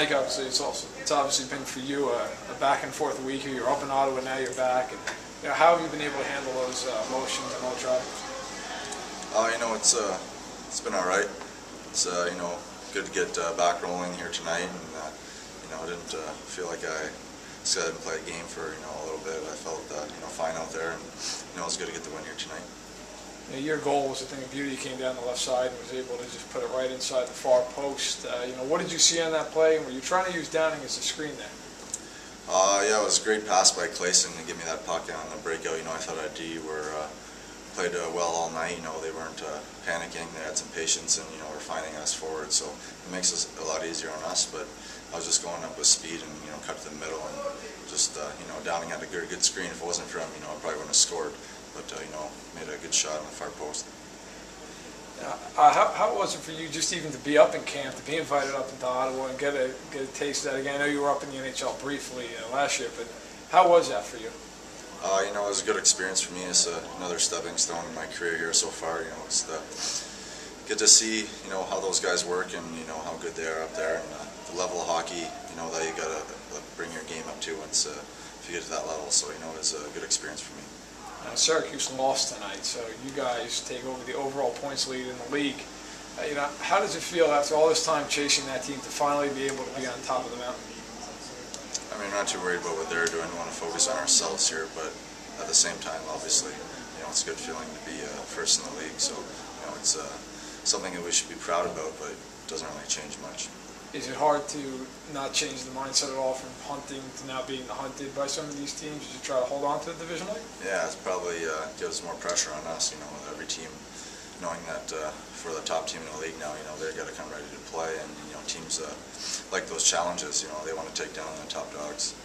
Mike, obviously, it's obviously been for you a back and forth week here. You're up in Ottawa, now you're back, and how have you been able to handle those emotions and all try? It's been all right. It's good to get back rolling here tonight, and I didn't feel like I didn't play a game for a little bit. I felt fine out there, and it was good to get the win here tonight. Your goal was a thing of beauty. You came down the left side and was able to just put it right inside the far post. What did you see on that play? And were you trying to use Downing as a screen there? Yeah, it was a great pass by Clayson to give me that puck on the breakout. I thought our D played well all night. They weren't panicking. They had some patience, and were finding us forward. So it makes it a lot easier on us. But I was just going up with speed and cut to the middle, and just Downing had a good screen. If it wasn't for him, I probably wouldn't have scored. But made a good shot on the far post. How was it for you just even to be up in camp, to be invited up into Ottawa and get a taste of that again? I know you were up in the NHL briefly last year, but how was that for you? It was a good experience for me. It's another stepping stone in my career here so far. It's get to see how those guys work and how good they are up there, and the level of hockey that you gotta bring your game up to once if you get to that level. So it's a good experience for me. Syracuse lost tonight, so you guys take over the overall points lead in the league. How does it feel after all this time chasing that team to finally be able to be on top of the mountain? I'm not too worried about what they're doing. We want to focus on ourselves here, but at the same time, obviously, it's a good feeling to be first in the league. So, it's something that we should be proud about, but it doesn't really change much. Is it hard to not change the mindset at all from hunting to now being hunted by some of these teams as you try to hold on to the division lead? Yeah, it probably gives more pressure on us, with every team knowing that for the top team in the league now, they've got to come ready to play, and teams like those challenges, they want to take down the top dogs.